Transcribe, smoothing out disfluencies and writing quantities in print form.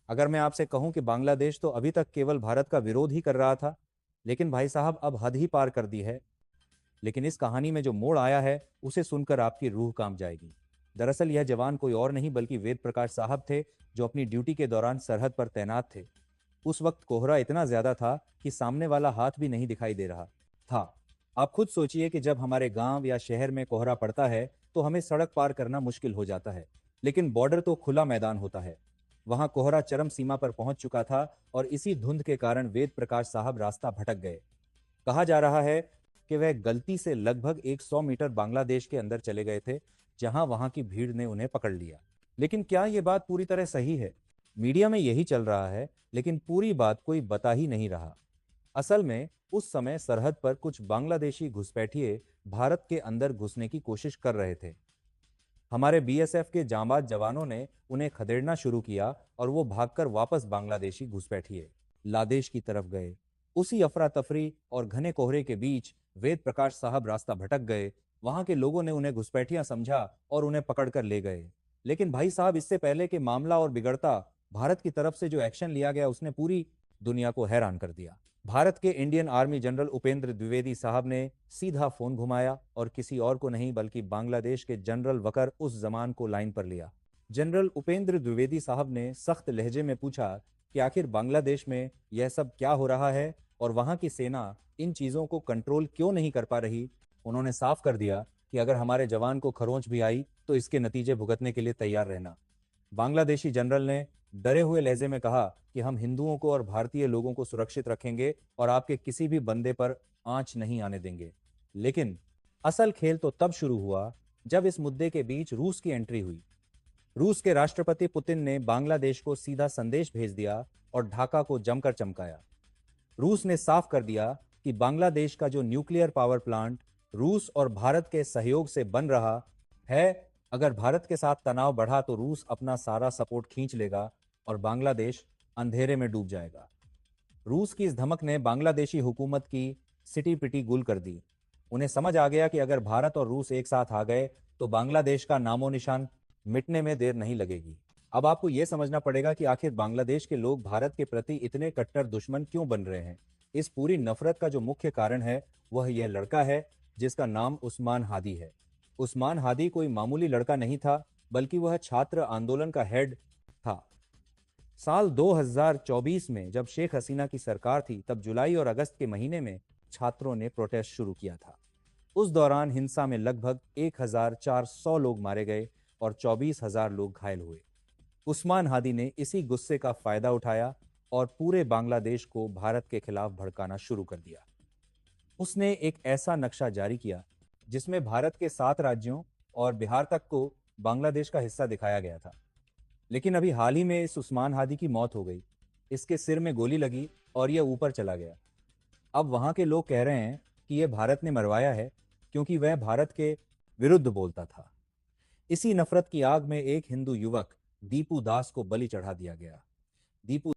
अगर मैं आपसे कहूं कि बांग्लादेश तो अभी तक केवल भारत का विरोध ही कर रहा था, लेकिन भाई साहब अब हद ही पार कर दी है। लेकिन इस कहानी में जो मोड़ आया है उसे सुनकर आपकी रूह कांप जाएगी। दरअसल यह जवान कोई और नहीं बल्कि वेद प्रकाश साहब थे, जो अपनी ड्यूटी के दौरान सरहद पर तैनात थे। उस वक्त कोहरा इतना ज्यादा था कि सामने वाला हाथ भी नहीं दिखाई दे रहा था। आप खुद सोचिए कि जब हमारे गांव या शहर में कोहरा पड़ता है तो हमें सड़क पार करना मुश्किल हो जाता है, लेकिन बॉर्डर तो खुला मैदान होता है। वहां कोहरा चरम सीमा पर पहुंच चुका था और इसी धुंध के कारण वेद प्रकाश साहब रास्ता भटक गए। कहा जा रहा है कि वह गलती से लगभग 100 मीटर बांग्लादेश के अंदर चले गए थे, जहां वहां की भीड़ ने उन्हें पकड़ लिया। लेकिन क्या यह बात पूरी तरह सही है? मीडिया में यही चल रहा है, लेकिन पूरी बात कोई बता ही नहीं रहा। असल में उस समय सरहद पर कुछ बांग्लादेशी घुसपैठिए भारत के अंदर घुसने की कोशिश कर रहे थे। हमारे बीएसएफ के जांबाज जवानों ने उन्हें खदेड़ना शुरू किया और वो भागकर वापस बांग्लादेशी घुसपैठिए लादेश की तरफ गए। उसी अफरा तफरी और घने कोहरे के बीच वेद प्रकाश साहब रास्ता भटक गए। वहां के लोगों ने उन्हें घुसपैठियां समझा और उन्हें पकड़कर ले गए। लेकिन भाई साहब, इससे पहले कि मामला और बिगड़ता, भारत की तरफ से जो एक्शन लिया गया उसने पूरी दुनिया को हैरान कर दिया। भारत के Indian army general Upendra Dwivedi साहब ने सीधा फोन घुमाया और किसी और को नहीं बल्कि बांग्लादेश के जनरल वकर उस जमान को लाइन पर लिया। जनरल उपेंद्र द्विवेदी साहब ने सख्त लहजे में पूछा कि आखिर बांग्लादेश में यह सब क्या हो रहा है और वहां की सेना इन चीजों को कंट्रोल क्यों नहीं कर पा रही। उन्होंने साफ कर दिया कि अगर हमारे जवान को खरोंच भी आई तो इसके नतीजे भुगतने के लिए तैयार रहना। बांग्लादेशी जनरल ने डरे हुए लहजे में कहा कि हम हिंदुओं को और भारतीय लोगों को सुरक्षित रखेंगे और आपके किसी भी बंदे पर आंच नहीं आने देंगे। लेकिन असल खेल तो तब शुरू हुआ जब इस मुद्दे के बीच रूस की एंट्री हुई। रूस के राष्ट्रपति पुतिन ने बांग्लादेश को सीधा संदेश भेज दिया और ढाका को जमकर चमकाया। रूस ने साफ कर दिया कि बांग्लादेश का जो न्यूक्लियर पावर प्लांट रूस और भारत के सहयोग से बन रहा है, अगर भारत के साथ तनाव बढ़ा तो रूस अपना सारा सपोर्ट खींच लेगा और बांग्लादेश अंधेरे में डूब जाएगा। रूस की इस धमक ने बांग्लादेशी हुकूमत की सिटी पिटी गुल कर दी। उन्हें समझ आ गया कि अगर भारत और रूस एक साथ आ गए तो बांग्लादेश का नामो निशान मिटने में देर नहीं लगेगी। अब आपको यह समझना पड़ेगा कि आखिर बांग्लादेश के लोग भारत के प्रति इतने कट्टर दुश्मन क्यों बन रहे हैं। इस पूरी नफरत का जो मुख्य कारण है वह यह लड़का है जिसका नाम उस्मान हादी है। उस्मान हादी कोई मामूली लड़का नहीं था, बल्कि वह छात्र आंदोलन का हेड था। साल 2024 में जब शेख हसीना की सरकार थी, तब जुलाई और अगस्त के महीने में छात्रों ने प्रोटेस्ट शुरू किया था। उस दौरान हिंसा में लगभग 1400 लोग मारे गए और 24,000 लोग घायल हुए। उस्मान हादी ने इसी गुस्से का फायदा उठाया और पूरे बांग्लादेश को भारत के खिलाफ भड़काना शुरू कर दिया। उसने एक ऐसा नक्शा जारी किया जिसमें भारत के 7 राज्यों और बिहार तक को बांग्लादेश का हिस्सा दिखाया गया था। लेकिन अभी हाल ही में इस उस्मान हादी की मौत हो गई। इसके सिर में गोली लगी और यह ऊपर चला गया। अब वहां के लोग कह रहे हैं कि यह भारत ने मरवाया है, क्योंकि वह भारत के विरुद्ध बोलता था। इसी नफरत की आग में एक हिंदू युवक दीपू दास को बलि चढ़ा दिया गया। दीपू